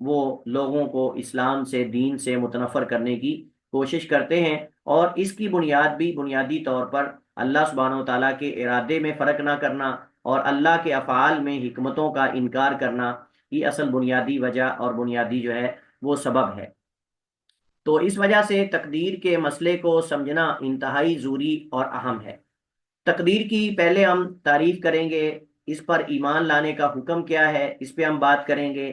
وہ لوگوں کو اسلام سے، دین سے متنفر کرنے کی کوشش کرتے ہیں، اور اس کی بنیاد بھی بنیادی طور پر اللہ سبحانہ و تعالیٰ کے ارادے میں فرق نہ کرنا اور اللہ کے افعال میں حکمتوں کا انکار کرنا، یہ اصل بنیادی وجہ اور بنیادی جو ہے وہ سبب ہے۔ تو اس وجہ سے تقدیر کے مسئلے کو سمجھنا انتہائی ضروری اور اہم ہے۔ تقدیر کی پہلے ہم تعریف کریں گے، اس پر ایمان لانے کا حکم کیا ہے اس پہ ہم بات کریں گے،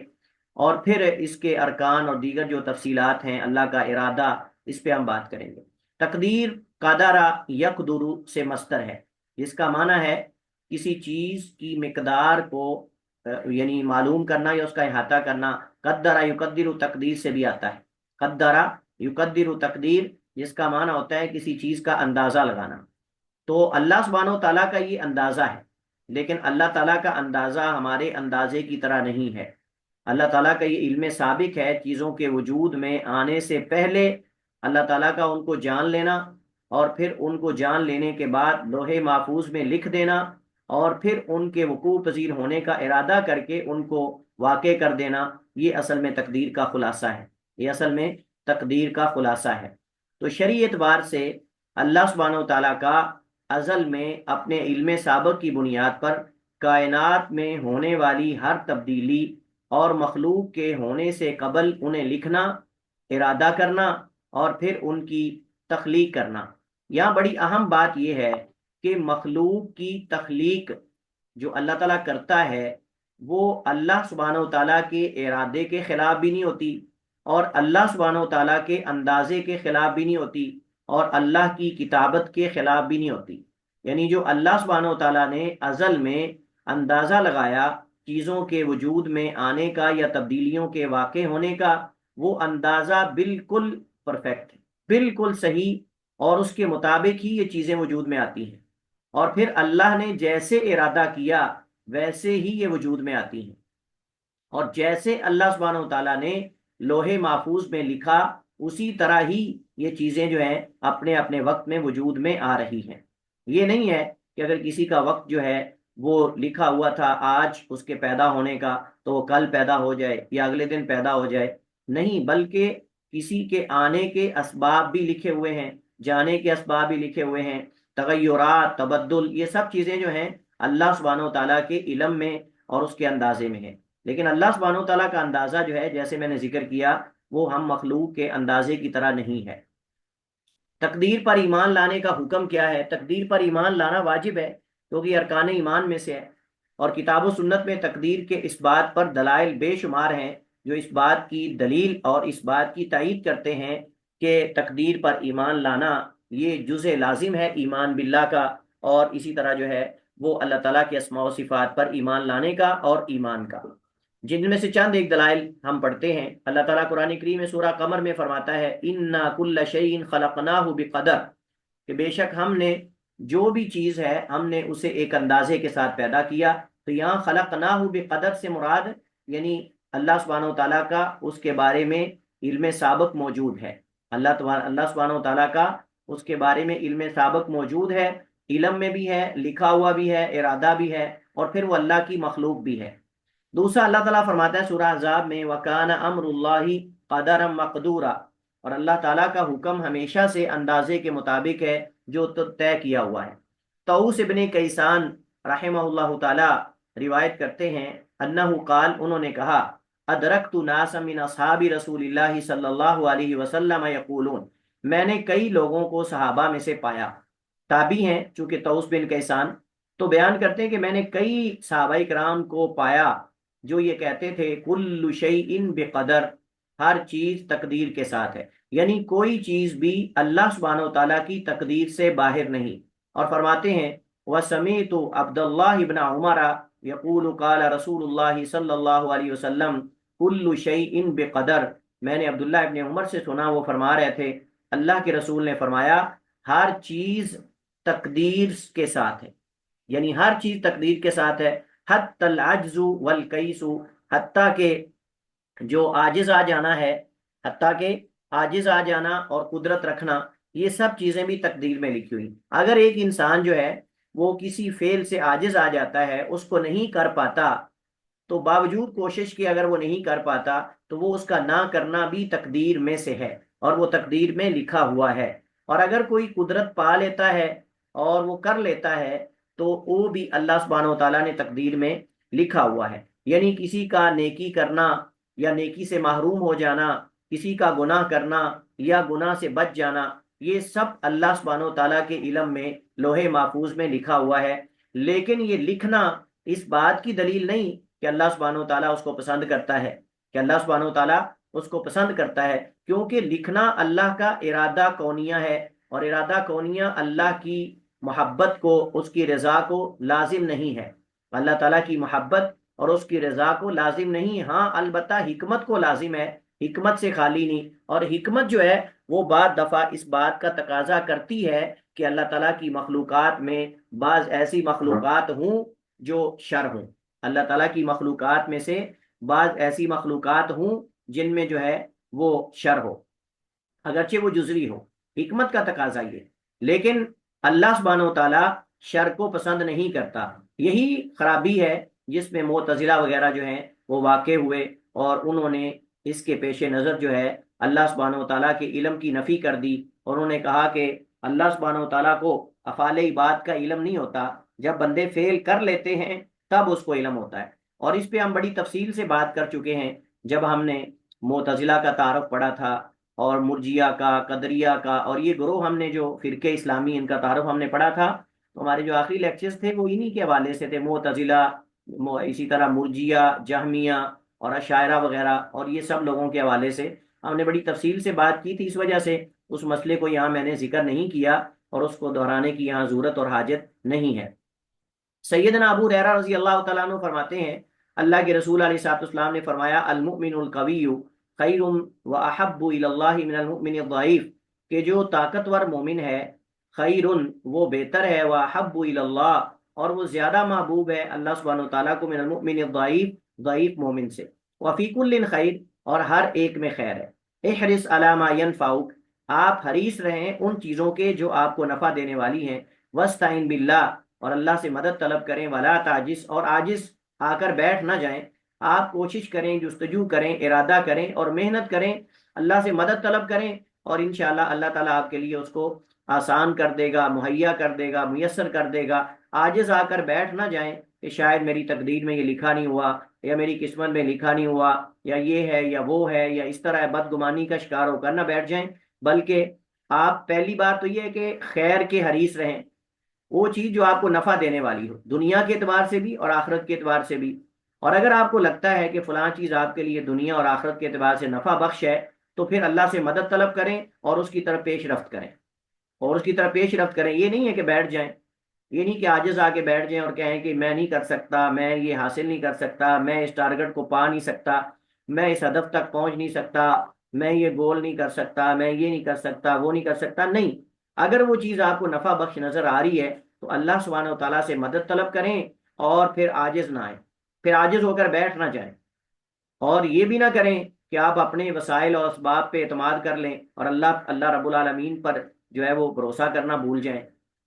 اور پھر اس کے ارکان اور دیگر جو تفصیلات ہیں، اللہ کا ارادہ، اس پہ ہم بات کریں گے۔ تقدیر قدرہ یقدر سے مصدر ہے، جس کا معنی ہے کسی چیز کی مقدار کو یعنی معلوم کرنا یا اس کا احاطہ کرنا۔ قدرہ یقدر تقدیر سے بھی آتا ہے، قدرہ یقدر تقدیر، جس کا معنی ہوتا ہے کسی چیز کا اندازہ لگانا۔ تو اللہ سبحانہ و تعالیٰ کا یہ اندازہ ہے، لیکن اللہ تعالیٰ کا اندازہ ہمارے اندازے کی طرح نہیں ہے۔ اللہ تعالیٰ کا یہ علم سابق ہے، چیزوں کے وجود میں آنے سے پہلے اللہ تعالیٰ کا ان کو جان لینا، اور پھر ان کو جان لینے کے بعد لوح محفوظ میں لکھ دینا، اور پھر ان کے وقوع پذیر ہونے کا ارادہ کر کے ان کو واقع کر دینا۔ یہ اصل میں تقدیر کا خلاصہ ہے، یہ اصل میں تقدیر کا خلاصہ ہے۔ تو شرعی اعتبار سے اللہ سبحانہ و تعالیٰ کا ازل میں اپنے علم سابق کی بنیاد پر کائنات میں ہونے والی ہر تبدیلی اور مخلوق کے ہونے سے قبل انہیں لکھنا، ارادہ کرنا، اور پھر ان کی تخلیق کرنا۔ یہاں بڑی اہم بات یہ ہے کہ مخلوق کی تخلیق جو اللہ تعالیٰ کرتا ہے وہ اللہ سبحانہ و تعالیٰ کے ارادے کے خلاف بھی نہیں ہوتی، اور اللہ سبحانہ و تعالیٰ کے اندازے کے خلاف بھی نہیں ہوتی، اور اللہ کی کتابت کے خلاف بھی نہیں ہوتی۔ یعنی جو اللہ سبحانہ و تعالیٰ نے ازل میں اندازہ لگایا چیزوں کے وجود میں آنے کا یا تبدیلیوں کے واقع ہونے کا، وہ اندازہ بالکل پرفیکٹ ہے، بالکل صحیح، اور اس کے مطابق ہی یہ چیزیں وجود میں آتی ہیں، اور پھر اللہ نے جیسے ارادہ کیا ویسے ہی یہ وجود میں آتی ہیں، اور جیسے اللہ سبحانہ و تعالیٰ نے لوح محفوظ میں لکھا اسی طرح ہی یہ چیزیں جو ہیں اپنے اپنے وقت میں وجود میں آ رہی ہیں۔ یہ نہیں ہے کہ اگر کسی کا وقت جو ہے وہ لکھا ہوا تھا آج اس کے پیدا ہونے کا تو وہ کل پیدا ہو جائے یا اگلے دن پیدا ہو جائے، نہیں، بلکہ کسی کے آنے کے اسباب بھی لکھے ہوئے ہیں، جانے کے اسباب بھی لکھے ہوئے ہیں، تغیرات، تبدل، یہ سب چیزیں جو ہیں اللہ سبحانہ و تعالیٰ کے علم میں اور اس کے اندازے میں ہیں۔ لیکن اللہ سبحانہ و تعالیٰ کا اندازہ جو ہے، جیسے میں نے ذکر کیا، وہ ہم مخلوق کے اندازے کی طرح نہیں ہے۔ تقدیر پر ایمان لانے کا حکم کیا ہے؟ تقدیر پر ایمان لانا واجب ہے، کیونکہ یہ ارکان ایمان میں سے ہے، اور کتاب و سنت میں تقدیر کے اس بات پر دلائل بے شمار ہیں جو اس بات کی دلیل اور اس بات کی تائید کرتے ہیں کہ تقدیر پر ایمان لانا یہ جزء لازم ہے ایمان باللہ کا، اور اسی طرح جو ہے وہ اللہ تعالیٰ کے اسماء و صفات پر ایمان لانے کا اور ایمان کا۔ جن میں سے چند ایک دلائل ہم پڑھتے ہیں۔ اللہ تعالیٰ قرآن کریم میں سورہ قمر میں فرماتا ہے اِنَّا كُلَّ شَيْءٍ خَلَقْنَاهُ بِقَدَرٍ، کہ بے شک ہم نے جو بھی چیز ہے ہم نے اسے ایک اندازے کے ساتھ پیدا کیا۔ تو یہاں خلقناہ بقدر سے مراد یعنی اللہ سبحانہ و تعالیٰ کا اس کے بارے میں علم سابق موجود ہے، اللہ سبحانہ و تعالیٰ کا اس کے بارے میں علم سابق موجود ہے، علم میں بھی ہے، لکھا ہوا بھی ہے، ارادہ بھی ہے، اور پھر وہ اللہ کی مخلوق بھی ہے۔ دوسرا اللہ تعالیٰ فرماتا ہے سورہ احزاب میں وَكَانَ أَمْرُ اللَّهِ قَدَرًا مَقْدُورًا، اور اللہ تعالیٰ کا حکم ہمیشہ سے اندازے کے مطابق ہے جو طے کیا ہوا ہے۔ طاؤس ابن کیسان رحمہ اللہ تعالی روایت کرتے ہیں انہ قال، انہوں نے کہا ادرکت ناسا من اصحاب رسول اللہ صلی اللہ علیہ وسلم یقولون، میں نے کئی لوگوں کو صحابہ میں سے پایا، تابعی ہیں چونکہ طاؤس بن کیسان، تو بیان کرتے ہیں کہ میں نے کئی صحابہ کرام کو پایا جو یہ کہتے تھے کل شیء بقدر، ہر چیز تقدیر کے ساتھ ہے، یعنی کوئی چیز بھی اللہ سبحانہ و تعالیٰ کی تقدیر سے باہر نہیں۔ اور فرماتے ہیں وَسَمِعْتُ عبد اللہ ابن عمر یقول قال رسول اللہ صلی اللہ علیہ وسلم کل شیء بقدر، میں نے عبداللہ ابن عمر سے سنا، وہ فرما رہے تھے اللہ کے رسول نے فرمایا ہر چیز تقدیر کے ساتھ ہے، یعنی ہر چیز تقدیر کے ساتھ ہے، حتی العجز والکیس، حتیٰ کہ جو عاجز آ جانا ہے، حتیٰ کہ عاجز آ جانا اور قدرت رکھنا، یہ سب چیزیں بھی تقدیر میں لکھی ہوئی۔ اگر ایک انسان جو ہے وہ کسی فعل سے عاجز آ جاتا ہے، اس کو نہیں کر پاتا، تو باوجود کوشش کی اگر وہ نہیں کر پاتا تو وہ اس کا نہ کرنا بھی تقدیر میں سے ہے، اور وہ تقدیر میں لکھا ہوا ہے۔ اور اگر کوئی قدرت پا لیتا ہے اور وہ کر لیتا ہے تو وہ بھی اللہ سبحانہ و تعالیٰ نے تقدیر میں لکھا ہوا ہے۔ یعنی کسی کا نیکی کرنا یا نیکی سے محروم ہو جانا، کسی کا گناہ کرنا یا گناہ سے بچ جانا، یہ سب اللہ سبحانہ و تعالیٰ کے علم میں لوح محفوظ میں لکھا ہوا ہے۔ لیکن یہ لکھنا اس بات کی دلیل نہیں کہ اللہ سبحانہ و تعالیٰ اس کو پسند کرتا ہے، کہ اللہ سبحانہ و تعالیٰ اس کو پسند کرتا ہے، کیونکہ لکھنا اللہ کا ارادہ کونیہ ہے، اور ارادہ کونیہ اللہ کی محبت کو، اس کی رضا کو لازم نہیں ہے۔ اللہ تعالیٰ کی محبت اور اس کی رضا کو لازم نہیں، ہاں البتہ حکمت کو لازم ہے، حکمت سے خالی نہیں۔ اور حکمت جو ہے وہ بعض دفعہ اس بات کا تقاضا کرتی ہے کہ اللہ تعالیٰ کی مخلوقات میں بعض ایسی مخلوقات ہوں جو شر ہوں، اللہ تعالیٰ کی مخلوقات میں سے بعض ایسی مخلوقات ہوں جن میں جو ہے وہ شر ہو، اگرچہ وہ جزوی ہو، حکمت کا تقاضا یہ۔ لیکن اللہ سبحانہ و تعالیٰ شر کو پسند نہیں کرتا۔ یہی خرابی ہے جس میں معتزلہ وغیرہ جو ہیں وہ واقع ہوئے، اور انہوں نے اس کے پیش نظر جو ہے اللہ سبحانہ و تعالیٰ کے علم کی نفی کر دی، اور انہوں نے کہا کہ اللہ سبحانہ و تعالیٰ کو افعال عباد کا علم نہیں ہوتا، جب بندے فعل کر لیتے ہیں تب اس کو علم ہوتا ہے۔ اور اس پہ ہم بڑی تفصیل سے بات کر چکے ہیں جب ہم نے معتزلہ کا تعارف پڑھا تھا، اور مرجیہ کا، قدریہ کا، اور یہ گروہ ہم نے جو فرقے اسلامی ان کا تعارف ہم نے پڑھا تھا۔ تو ہمارے جو آخری لیکچرز تھے وہ انہی کے حوالے سے تھے، معتزلہ، اسی طرح مرجیہ، جہمیہ اور اشاعرہ وغیرہ، اور یہ سب لوگوں کے حوالے سے ہم نے بڑی تفصیل سے بات کی تھی۔ اس وجہ سے اس مسئلے کو یہاں میں نے ذکر نہیں کیا، اور اس کو دہرانے کی یہاں ضرورت اور حاجت نہیں ہے۔ سیدنا ابو ہریرہ رضی اللہ تعالیٰ عنہ فرماتے ہیں، اللہ کے رسول علیہ الصلوۃ والسلام نے فرمایا، المؤمن القوی خیر و احب الی اللہ من المؤمن الضعیف، کہ جو طاقتور مومن ہے، خیر وہ بہتر ہے، و احب الی اللہ اور وہ زیادہ محبوب ہے اللہ سبحانہ و تعالیٰ کو، من المؤمن الضعیف ضعیف مومن سے، وفی کل خیر اور ہر ایک میں خیر ہے۔ احرص علی ما ینفعک، آپ حریص رہیں ان چیزوں کے جو آپ کو نفع دینے والی ہیں، واستعن باللہ اور اللہ سے مدد طلب کریں، ولا تعجز اور عاجز آ کر بیٹھ نہ جائیں، آپ کوشش کریں، جستجو کریں، ارادہ کریں اور محنت کریں، اللہ سے مدد طلب کریں، اور انشاءاللہ اللہ تعالیٰ آپ کے لیے اس کو آسان کر دے گا، مہیا کر دے گا، میسر کر دے گا۔ عاجز آ کر بیٹھ نہ جائیں کہ شاید میری تقدیر میں یہ لکھا نہیں ہوا، یا میری قسمت میں لکھا نہیں ہوا، یا یہ ہے یا وہ ہے یا اس طرح ہے، بدگمانی کا شکار ہو کر نہ بیٹھ جائیں، بلکہ آپ پہلی بات تو یہ ہے کہ خیر کے حریص رہیں، وہ چیز جو آپ کو نفع دینے والی ہو، دنیا کے اعتبار سے بھی اور آخرت کے اعتبار سے بھی۔ اور اگر آپ کو لگتا ہے کہ فلاں چیز آپ کے لیے دنیا اور آخرت کے اعتبار سے نفع بخش ہے، تو پھر اللہ سے مدد طلب کریں اور اس کی طرف پیش رفت کریں، اور اس کی طرف پیش رفت کریں۔ یہ نہیں ہے کہ بیٹھ جائیں، یہ نہیں کہ عاجز آ کے بیٹھ جائیں اور کہیں کہ میں نہیں کر سکتا، میں یہ حاصل نہیں کر سکتا، میں اس ٹارگٹ کو پا نہیں سکتا، میں اس ہدف تک پہنچ نہیں سکتا، میں یہ گول نہیں کر سکتا، میں یہ نہیں کر سکتا، وہ نہیں کر سکتا۔ نہیں، اگر وہ چیز آپ کو نفع بخش نظر آ رہی ہے تو اللہ سبحانہ و تعالیٰ سے مدد طلب کریں، اور پھر عاجز نہ آئیں، پھر عاجز ہو کر بیٹھ نہ جائیں، اور یہ بھی نہ کریں کہ آپ اپنے وسائل اور اسباب پہ اعتماد کر لیں اور اللہ رب العالمین پر جو ہے وہ بھروسہ کرنا بھول جائیں،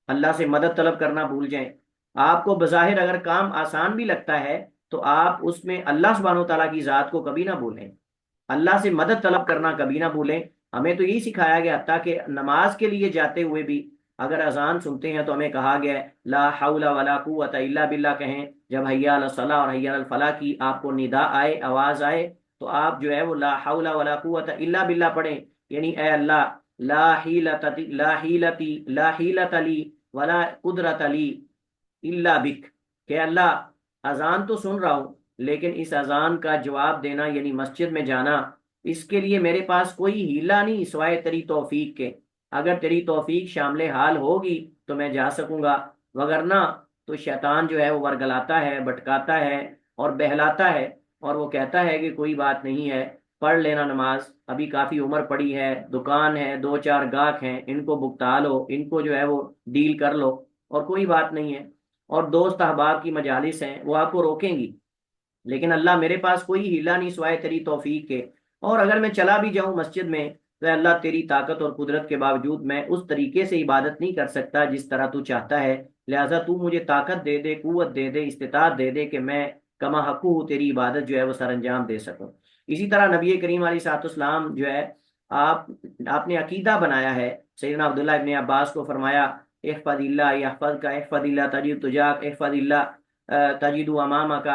اللہ سے مدد طلب کرنا بھول جائیں۔ آپ کو بظاہر اگر کام آسان بھی لگتا ہے تو آپ اس میں اللہ سبحانہ و تعالیٰ کی ذات کو کبھی نہ بھولیں، اللہ سے مدد طلب کرنا کبھی نہ بھولیں۔ ہمیں تو یہی سکھایا گیا، حتیٰ کہ نماز کے لیے جاتے ہوئے بھی اگر اذان سنتے ہیں تو ہمیں کہا گیا ہے لا حول ولا قوت الا باللہ کہیں، جب حی علی الصلاۃ اور حی علی الفلاح کی آپ کو ندا آئے، آواز آئے، تو آپ جو ہے وہ لا حول ولا قوت الا باللہ پڑھیں، یعنی اے اللہ لا حیلت لی ولا قدرت لی الا بک، کہ اللہ اذان تو سن رہا ہوں لیکن اس اذان کا جواب دینا یعنی مسجد میں جانا، اس کے لیے میرے پاس کوئی ہیلا نہیں سوائے تیری توفیق کے، اگر تیری توفیق شامل حال ہوگی تو میں جا سکوں گا، وگرنہ تو شیطان جو ہے وہ ورگلاتا ہے، بھٹکاتا ہے اور بہلاتا ہے، اور وہ کہتا ہے کہ کوئی بات نہیں ہے، پڑھ لینا نماز، ابھی کافی عمر پڑی ہے، دکان ہے، دو چار گاہک ہیں، ان کو بھگتا لو، ان کو جو ہے وہ ڈیل کر لو، اور کوئی بات نہیں ہے، اور دوست احباب کی مجالس ہیں وہ آپ کو روکیں گی، لیکن اللہ میرے پاس کوئی ہیلا نہیں سوائے تیری توفیق کے، اور اگر میں چلا بھی جاؤں مسجد میں تو اللہ تیری طاقت اور قدرت کے باوجود میں اس طریقے سے عبادت نہیں کر سکتا جس طرح تو چاہتا ہے، لہٰذا تو مجھے طاقت دے دے، قوت دے دے، استطاعت دے دے کہ میں کما حقو تیری عبادت جو ہے وہ سر انجام دے سکوں۔ اسی طرح نبی کریم علیہ الصلوۃ والسلام جو ہے آپ آپ نے عقیدہ بنایا ہے، سیدنا عبداللہ ابن عباس کو فرمایا احفظ اللہ یحفظ کا، احفظ اللہ تجد تجاک، احفظ اللہ تجد امامک،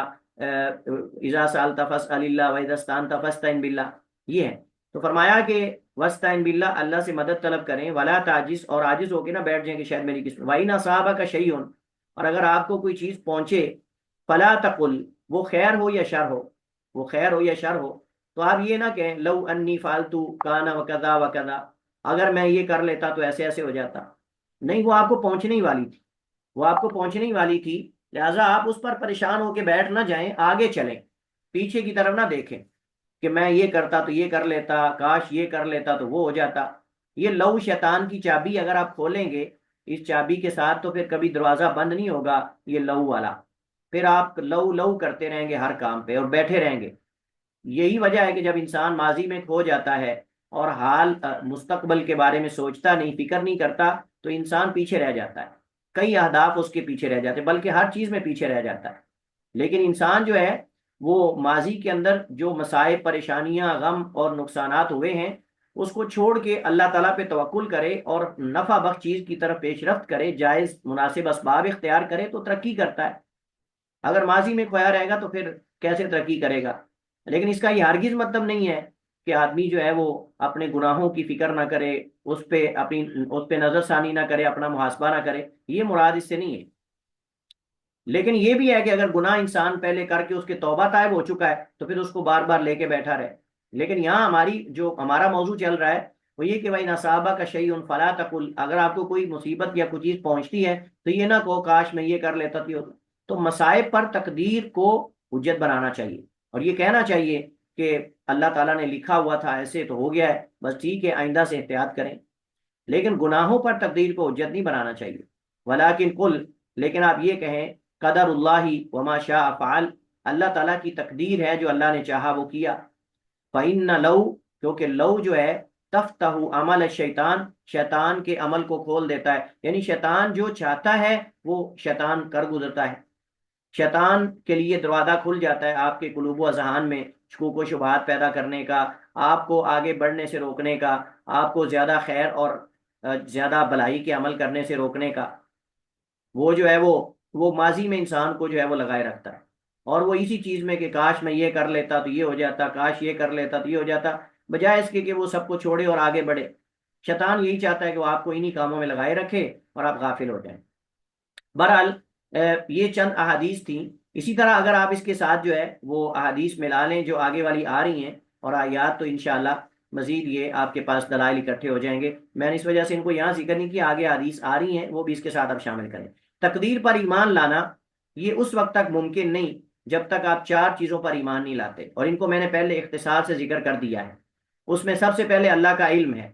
اذا سألت فاسأل اللہ واذا استعنت فاستعن باللہ، یہ ہے۔ تو فرمایا کہ وستعن باللہ، اللہ سے مدد طلب کریں، ولا تعجز، اور عاجز ہو کے نہ بیٹھ جائیں کہ شاید میری قسمت، وَإِنْ أَصَابَكَ شَيْءٌ، اور اگر آپ کو کوئی چیز پہنچے، فلا تقل، وہ خیر ہو یا شر ہو، وہ خیر ہو یا شر ہو، تو آپ یہ نہ کہیں لو انی فالتو کانا وکذا وکذا، اگر میں یہ کر لیتا تو ایسے ایسے ہو جاتا، نہیں، وہ آپ کو پہنچنے ہی والی تھی، وہ آپ کو پہنچنے ہی والی تھی، لہٰذا آپ اس پر پریشان ہو کے بیٹھ نہ جائیں، آگے چلیں، پیچھے کی طرف نہ دیکھیں کہ میں یہ کرتا تو یہ کر لیتا، کاش یہ کر لیتا تو وہ ہو جاتا۔ یہ لو شیطان کی چابی اگر آپ کھولیں گے اس چابی کے ساتھ تو پھر کبھی دروازہ بند نہیں ہوگا، یہ لو والا، پھر آپ لو لو کرتے رہیں گے ہر کام پہ اور بیٹھے رہیں گے۔ یہی وجہ ہے کہ جب انسان ماضی میں کھو جاتا ہے اور حال مستقبل کے بارے میں سوچتا نہیں، فکر نہیں کرتا، تو انسان پیچھے رہ جاتا ہے، کئی اہداف اس کے پیچھے رہ جاتے ہیں، بلکہ ہر چیز میں پیچھے رہ جاتا ہے۔ لیکن انسان جو ہے وہ ماضی کے اندر جو مسائب، پریشانیاں، غم اور نقصانات ہوئے ہیں اس کو چھوڑ کے اللہ تعالیٰ پہ توکل کرے اور نفع بخش چیز کی طرف پیش رفت کرے، جائز مناسب اسباب اختیار کرے تو ترقی کرتا ہے۔ اگر ماضی میں کھویا رہے گا تو پھر کیسے ترقی کرے گا؟ لیکن اس کا یہ ہرگز مطلب نہیں ہے کہ آدمی جو ہے وہ اپنے گناہوں کی فکر نہ کرے، اس پہ نظر ثانی نہ کرے، اپنا محاسبہ نہ کرے، یہ مراد اس سے نہیں ہے۔ لیکن یہ بھی ہے کہ اگر گناہ انسان پہلے کر کے اس کے توبہ طائب ہو چکا ہے تو پھر اس کو بار بار لے کے بیٹھا رہے۔ لیکن یہاں ہمارا موضوع چل رہا ہے وہ یہ کہ بھائی نصابہ کا شیء فلا تقل، اگر آپ کو کوئی مصیبت یا کوئی چیز پہنچتی ہے تو یہ نہ کہو کاش میں یہ کر لیتا تھی۔ تو مصائب پر تقدیر کو حجت بنانا چاہیے اور یہ کہنا چاہیے کہ اللہ تعالیٰ نے لکھا ہوا تھا، ایسے تو ہو گیا ہے، بس ٹھیک ہے، آئندہ سے احتیاط کریں۔ لیکن گناہوں پر تقدیر کو حجت نہیں بنانا چاہیے۔ ولیکن قل، لیکن آپ یہ کہیں قدر اللہ وما شاء فعل، اللہ تعالیٰ کی تقدیر ہے، جو اللہ نے چاہا وہ کیا۔ فإن لو، کیونکہ لو جو ہے تفتح عمل الشیطان، شیطان کے عمل کو کھول دیتا ہے، یعنی شیطان جو چاہتا ہے وہ شیطان کر گزرتا ہے۔ شیطان کے لیے دروازہ کھل جاتا ہے آپ کے قلوب و اذہان میں شکوک و شبہات پیدا کرنے کا، آپ کو آگے بڑھنے سے روکنے کا، آپ کو زیادہ خیر اور زیادہ بھلائی کے عمل کرنے سے روکنے کا۔ وہ جو ہے وہ ماضی میں انسان کو جو ہے وہ لگائے رکھتا ہے، اور وہ اسی چیز میں کہ کاش میں یہ کر لیتا تو یہ ہو جاتا، کاش یہ کر لیتا تو یہ ہو جاتا، بجائے اس کے کہ وہ سب کو چھوڑے اور آگے بڑھے۔ شیطان یہی چاہتا ہے کہ وہ آپ کو انہی کاموں میں لگائے رکھے اور آپ غافل ہو جائیں۔ بہرحال یہ چند احادیث تھیں۔ اسی طرح اگر آپ اس کے ساتھ جو ہے وہ احادیث ملا لیں جو آگے والی آ رہی ہیں اور آیات، تو انشاءاللہ مزید یہ آپ کے پاس دلائل اکٹھے ہو جائیں گے۔ میں نے اس وجہ سے ان کو یہاں ذکر نہیں کیا، آگے حدیث آ رہی ہیں وہ بھی اس کے ساتھ آپ شامل کریں۔ تقدیر پر ایمان لانا یہ اس وقت تک ممکن نہیں جب تک آپ چار چیزوں پر ایمان نہیں لاتے، اور ان کو میں نے پہلے اختصار سے ذکر کر دیا ہے۔ اس میں سب سے پہلے اللہ کا علم ہے۔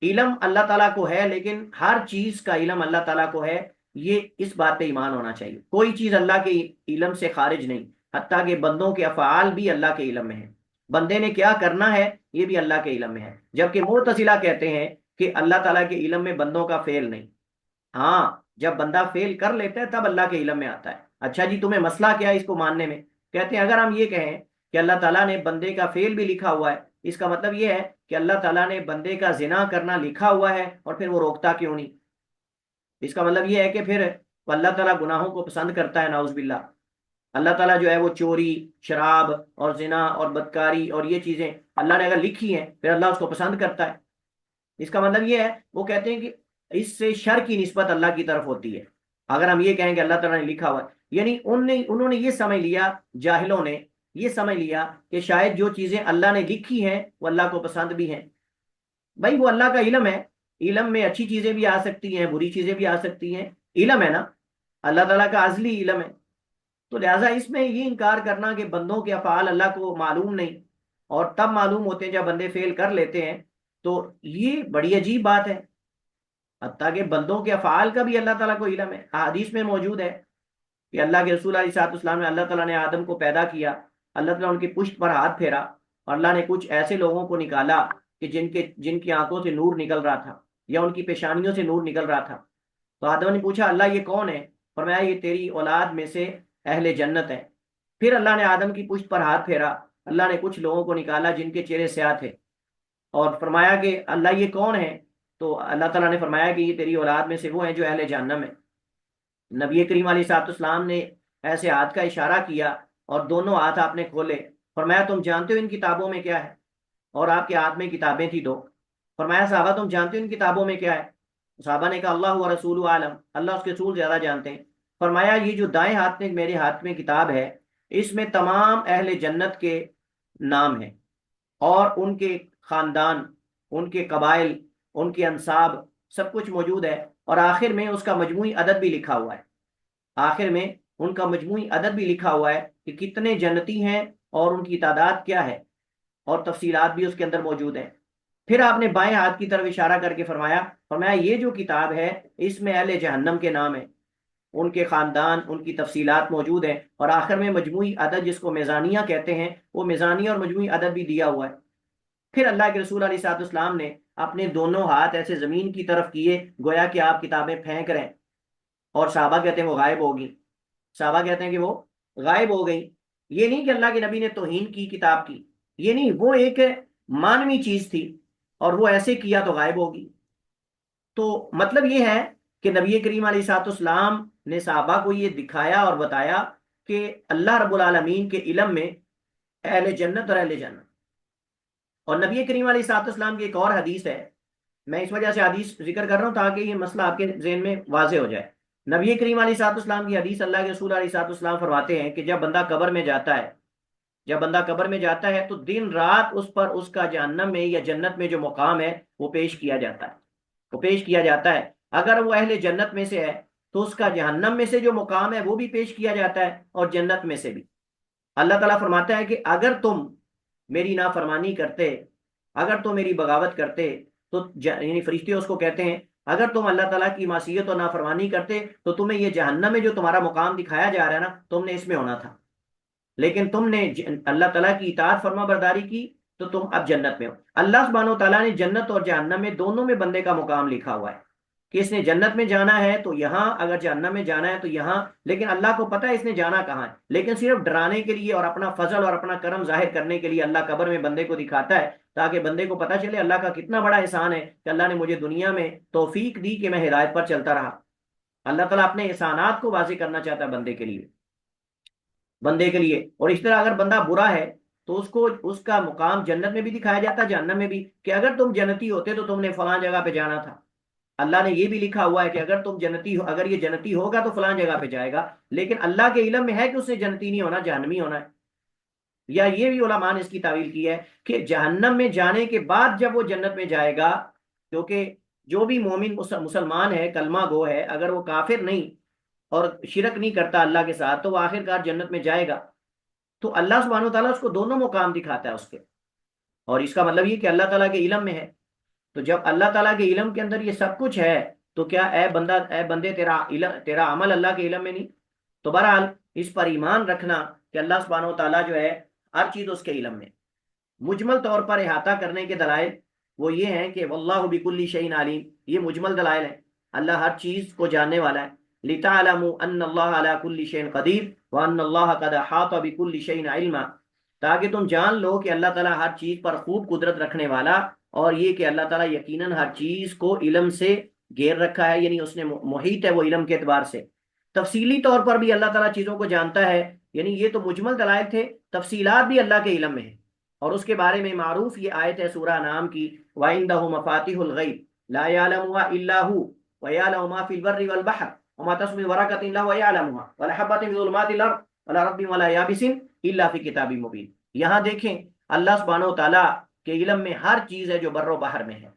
علم اللہ تعالیٰ کو ہے، لیکن ہر چیز کا علم اللہ تعالیٰ کو ہے، یہ اس بات پہ ایمان ہونا چاہیے۔ کوئی چیز اللہ کے علم سے خارج نہیں، حتیٰ کہ بندوں کے افعال بھی اللہ کے علم میں ہیں، بندے نے کیا کرنا ہے یہ بھی اللہ کے علم میں ہے۔ جبکہ معتزلہ کہتے ہیں کہ اللہ تعالیٰ کے علم میں بندوں کا فعل نہیں، ہاں جب بندہ فیل کر لیتا ہے تب اللہ کے علم میں آتا ہے۔ اچھا جی تمہیں مسئلہ کیا ہے اس کو ماننے میں؟ کہتے ہیں اگر ہم یہ کہیں کہ اللہ تعالیٰ نے بندے کا فیل بھی لکھا ہوا ہے، اس کا مطلب یہ ہے کہ اللہ تعالیٰ نے بندے کا زنا کرنا لکھا ہوا ہے اور پھر وہ روکتا کیوں نہیں؟ اس کا مطلب یہ ہے کہ پھر اللہ تعالیٰ گناہوں کو پسند کرتا ہے، نعوذ باللہ۔ اللہ تعالیٰ جو ہے وہ چوری، شراب اور زنا اور بدکاری اور یہ چیزیں اللہ نے اگر لکھی ہیں پھر اللہ اس کو پسند کرتا ہے۔ اس کا مطلب یہ ہے، وہ کہتے ہیں کہ اس سے شر کی نسبت اللہ کی طرف ہوتی ہے اگر ہم یہ کہیں کہ اللہ تعالیٰ نے لکھا ہوا ہے، یعنی انہوں نے یہ سمجھ لیا، جاہلوں نے یہ سمجھ لیا کہ شاید جو چیزیں اللہ نے لکھی ہیں وہ اللہ کو پسند بھی ہیں۔ بھائی وہ اللہ کا علم ہے، علم میں اچھی چیزیں بھی آ سکتی ہیں، بری چیزیں بھی آ سکتی ہیں، علم ہے نا، اللہ تعالیٰ کا ازلی علم ہے۔ تو لہٰذا اس میں یہ انکار کرنا کہ بندوں کے افعال اللہ کو معلوم نہیں اور تب معلوم ہوتے ہیں جب بندے فیل کر لیتے ہیں، تو یہ بڑی عجیب بات ہے۔ حتیٰ کہ بندوں کے افعال کا بھی اللہ تعالیٰ کو علم ہے۔ احادیث میں موجود ہے کہ اللہ کے رسول علیہ الصلوۃ والسلام نے، اللہ تعالیٰ نے آدم کو پیدا کیا، اللہ تعالیٰ ان کی پشت پر ہاتھ پھیرا اور اللہ نے کچھ ایسے لوگوں کو نکالا کہ جن کی آنکھوں سے نور نکل رہا تھا یا ان کی پیشانیوں سے نور نکل رہا تھا۔ تو آدم نے پوچھا اللہ یہ کون ہے؟ فرمایا یہ تیری اولاد میں سے اہل جنت ہے۔ پھر اللہ نے آدم کی پشت پر ہاتھ پھیرا، اللہ نے کچھ لوگوں کو نکالا جن کے چہرے سیاہ تھے، اور فرمایا کہ اللہ یہ کون ہے؟ تو اللہ تعالیٰ نے فرمایا کہ یہ تیری اولاد میں سے وہ ہیں جو اہل جہنم ہے۔ نبی کریم علیہ الصلوۃ والسلام نے ایسے ہاتھ کا اشارہ کیا اور دونوں ہاتھ آپ نے کھولے، فرمایا تم جانتے ہو ان کتابوں میں کیا ہے؟ اور آپ کے ہاتھ میں کتابیں تھی دو۔ فرمایا صحابہ تم جانتے ہو ان کتابوں میں کیا ہے؟ صحابہ نے کہا اللہ و رسول عالم، اللہ اس کے رسول زیادہ جانتے ہیں۔ فرمایا یہ جو دائیں ہاتھ میں میرے ہاتھ میں کتاب ہے، اس میں تمام اہل جنت کے نام ہیں، اور ان کے خاندان، ان کے قبائل، ان کے انساب، سب کچھ موجود ہے، اور آخر میں اس کا مجموعی عدد بھی لکھا ہوا ہے۔ آخر میں ان کا مجموعی عدد بھی لکھا ہوا ہے کہ کتنے جنتی ہیں اور ان کی تعداد کیا ہے، اور تفصیلات بھی اس کے اندر موجود ہیں۔ پھر آپ نے بائیں ہاتھ کی طرف اشارہ کر کے فرمایا یہ جو کتاب ہے اس میں اہل جہنم کے نام ہیں، ان کے خاندان، ان کی تفصیلات موجود ہیں، اور آخر میں مجموعی عدد جس کو میزانیہ کہتے ہیں، وہ میزانیہ اور مجموعی عدد بھی دیا ہوا ہے۔ پھر اللہ کے رسول علیہ الصلوۃ والسلام نے اپنے دونوں ہاتھ ایسے زمین کی طرف کیے گویا کہ آپ کتابیں پھینک رہے ہیں، اور صحابہ کہتے ہیں وہ غائب ہوگی، صحابہ کہتے ہیں کہ وہ غائب ہو گئی۔ یہ نہیں کہ اللہ کے نبی نے توہین کی کتاب کی، یہ نہیں، وہ ایک مانوی چیز تھی اور وہ ایسے کیا تو غائب ہوگی۔ تو مطلب یہ ہے کہ نبی کریم علیہ الصلوۃ والسلام نے صحابہ کو یہ دکھایا اور بتایا کہ اللہ رب العالمین کے علم میں اہل جنت اور اہل جنت۔ اور نبی کریم علیہ الصلوۃ والسلام کی ایک اور حدیث ہے، میں اس وجہ سے حدیث ذکر کر رہا ہوں تاکہ یہ مسئلہ آپ کے ذہن میں واضح ہو جائے۔ نبی کریم علیہ الصلوۃ والسلام کی حدیث، اللہ کے رسول علیہ الصلوۃ والسلام فرماتے ہیں کہ جب بندہ قبر میں جاتا ہے، جب بندہ قبر میں جاتا ہے تو دن رات اس پر اس کا جہنم میں یا جنت میں جو مقام ہے وہ پیش کیا جاتا ہے، وہ پیش کیا جاتا ہے۔ اگر وہ اہل جنت میں سے ہے تو اس کا جہنم میں سے جو مقام ہے وہ بھی پیش کیا جاتا ہے، اور جنت میں سے بھی۔ اللہ تعالیٰ فرماتا ہے کہ اگر تم میری نافرمانی کرتے، اگر تم میری بغاوت کرتے، تو یعنی فرشتے اس کو کہتے ہیں اگر تم اللہ تعالیٰ کی معصیت اور نافرمانی کرتے تو تمہیں یہ جہنم میں جو تمہارا مقام دکھایا جا رہا ہے نا، تم نے اس میں ہونا تھا، لیکن تم نے اللہ تعالیٰ کی اطاعت فرما برداری کی تو تم اب جنت میں ہو۔ اللہ سبحانہ و تعالیٰ نے جنت اور جہنم میں دونوں میں بندے کا مقام لکھا ہوا ہے کہ اس نے جنت میں جانا ہے تو یہاں، اگر جہنم میں جانا ہے تو یہاں، لیکن اللہ کو پتہ ہے اس نے جانا کہاں ہے، لیکن صرف ڈرانے کے لیے اور اپنا فضل اور اپنا کرم ظاہر کرنے کے لیے اللہ قبر میں بندے کو دکھاتا ہے، تاکہ بندے کو پتہ چلے اللہ کا کتنا بڑا احسان ہے کہ اللہ نے مجھے دنیا میں توفیق دی کہ میں ہدایت پر چلتا رہا۔ اللہ تعالیٰ اپنے احسانات کو واضح کرنا چاہتا ہے بندے کے لیے، بندے کے لیے۔ اور اس طرح اگر بندہ برا ہے تو اس کو اس کا مقام جنت میں بھی دکھایا جاتا ہے، جہنم میں بھی، کہ اگر تم جنتی ہوتے تو تم نے فلاں جگہ پہ جانا تھا۔ اللہ نے یہ بھی لکھا ہوا ہے کہ اگر تم جنتی ہو، اگر یہ جنتی ہوگا تو فلاں جگہ پہ جائے گا، لیکن اللہ کے علم میں ہے کہ اس نے جنتی نہیں ہونا، جہنمی ہونا ہے۔ یا یہ بھی علماء نے اس کی تعویل کی ہے کہ جہنم میں جانے کے بعد جب وہ جنت میں جائے گا، کیونکہ جو بھی مومن مسلمان ہے، کلمہ گو ہے، اگر وہ کافر نہیں اور شرک نہیں کرتا اللہ کے ساتھ تو وہ آخر کار جنت میں جائے گا۔ تو اللہ سبحانہ و تعالیٰ اس کو دونوں مقام دکھاتا ہے اس کے، اور اس کا مطلب یہ کہ اللہ تعالیٰ کے علم میں ہے۔ تو جب اللہ تعالیٰ کے علم کے اندر یہ سب کچھ ہے تو کیا اے بندہ، اے بندے، تیرا عمل اللہ کے علم میں نہیں؟ تو بہرحال اس پر ایمان رکھنا کہ اللہ سبحانہ و تعالیٰ جو ہے ہر چیز اس کے علم میں۔ مجمل طور پر احاطہ کرنے کے دلائل وہ یہ ہیں کہ واللہ بکل شیء علیم، یہ مجمل دلائل ہیں، اللہ ہر چیز کو جاننے والا ہے۔ لِتَعْلَمُوا أَنَّ اللَّهَ عَلَى كُلِّ شَيْءٍ قَدِيرٌ وَأَنَّ اللَّهَ قَدْ أَحَاطَ بِكُلِّ شَيْءٍ عِلْمًا، تاکہ تم جان لو کہ اللہ تعالیٰ ہر چیز پر خوب قدرت رکھنے والا، اور یہ کہ اللہ تعالیٰ یقیناً ہر چیز کو علم سے گھیر رکھا ہے، یعنی اس نے محیط ہے وہ علم کے اعتبار سے۔ تفصیلی طور پر بھی اللہ تعالیٰ چیزوں کو جانتا ہے، یعنی یہ تو مجمل دلائل تھے، تفصیلات بھی اللہ کے علم میں ہیں، اور اس کے بارے میں معروف یہ آیت ہے سورہ انعام کی، وَعِندَهُ مَفَاتِحُ الْغَيْبِ لَا يَعْلَمُهَا إِلَّا هُوَ وَيَعْلَمُ مَا فِي الْبَرِّ وَالْبَحْرِ وَمَا تَسْقُطُ مِنْ وَرَقَةٍ إِلَّا هُوَ يَعْلَمُهَا وَلَا حَبَّةٍ فِي ظُلُمَاتِ الْأَرْضِ وَلَا رَطْبٍ وَلَا يَابِسٍ إِلَّا فِي كِتَابٍ مُبِينٍ۔ یہاں دیکھیں اللہ سبحانہ و تعالیٰ کے علم میں ہر چیز ہے جو بر و بحر میں ہے،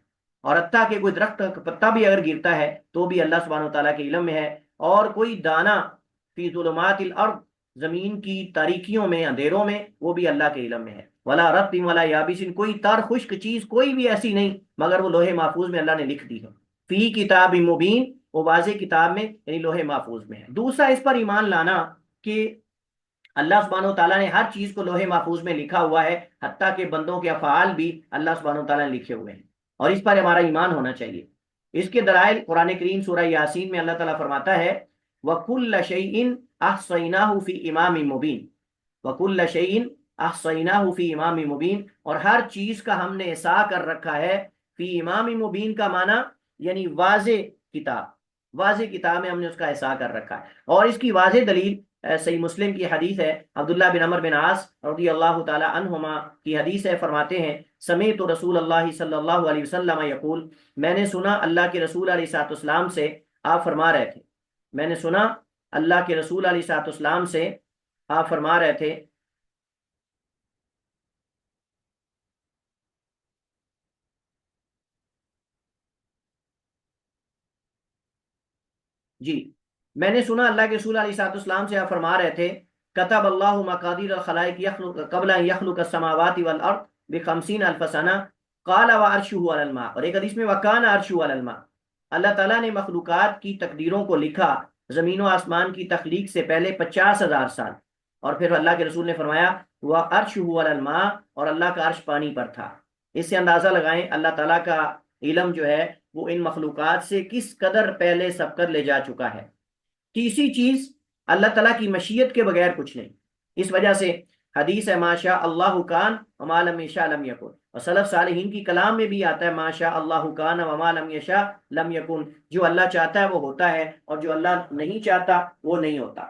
اور حتیٰ کہ کوئی درخت کا پتا بھی اگر گرتا ہے تو بھی اللہ سبحانہ و تعالیٰ کے علم میں ہے، اور کوئی دانہ فی ظلمات الارض، زمین کی تاریکیوں میں، اندھیروں میں، وہ بھی اللہ کے علم میں ہے۔ ولا رطب ولا یابس، کوئی تر خشک چیز کوئی بھی ایسی نہیں مگر وہ لوح محفوظ میں اللہ نے لکھ دی ہے۔ فی کتاب مبین، وہ واضح کتاب میں یعنی لوح محفوظ میں ہے۔ دوسرا اس پر ایمان لانا کہ اللہ سبحانہ و تعالیٰ نے ہر چیز کو لوح محفوظ میں لکھا ہوا ہے، حتیٰ کہ بندوں کے افعال بھی اللہ سبحانہ و تعالیٰ نے لکھے ہوئے ہیں، اور اس پر ہمارا ایمان ہونا چاہیے۔ اس کے دلائل قرآن کریم سورہ یاسین میں اللہ تعالیٰ فرماتا ہے وَكُلَّ شَيْءٍ أَحْصَيْنَاهُ فِي إِمَامٍ مُبِينٍ، وَكُلَّ شَيْءٍ أَحْصَيْنَاهُ فِي إِمَامٍ مُبِينٍ، اور ہر چیز کا ہم نے احصاء کر رکھا ہے، فی امام مبین کا معنی یعنی واضح کتاب، واضح کتاب میں ہم نے اس کا احصاء کر رکھا ہے۔ اور اس کی واضح دلیل صحیح مسلم کی حدیث ہے، عبداللہ بن عمر بن عاص رضی اللہ تعالی عنہما کی حدیث ہے، فرماتے ہیں سمیعت رسول اللہ صلی اللہ علیہ وسلم یقول، میں نے سنا اللہ کے رسول علیہ الصلوۃ والسلام سے آپ فرما رہے تھے، میں نے سنا اللہ کے رسول علیہ الصلوۃ والسلام سے آپ فرما رہے تھے، جی میں نے سنا اللہ کے رسول علیہ الصلوۃ والسلام سے آپ فرما رہے تھے، کتب اللہ مقادیر الخلائق یخلق قبل ان یخلق السماوات والارض بخمسین الف سنہ قال وعرشہ علی الماء، اور ایک حدیث میں وکان عرشہ علی الماء، اللہ تعالیٰ نے مخلوقات کی تقدیروں کو لکھا زمین و آسمان کی تخلیق سے پہلے 50,000 سال، اور پھر اللہ کے رسول نے فرمایا وعرشہ علی الماء، اور اللہ کا عرش پانی پر تھا۔ اس سے اندازہ لگائیں اللہ تعالیٰ کا علم جو ہے وہ ان مخلوقات سے کس قدر پہلے سب کر لے جا چکا ہے۔ تیسری چیز اللہ تعالیٰ کی مشیت کے بغیر کچھ نہیں، اس وجہ سے حدیث ہے ما شاء اللہ کان وما لم یشاء لم یکن، اور سلف صالحین کی کلام میں بھی آتا ہے ما شاء اللہ کان وما لم یشاء لم یکن، جو اللہ چاہتا ہے وہ ہوتا ہے اور جو اللہ نہیں چاہتا وہ نہیں ہوتا،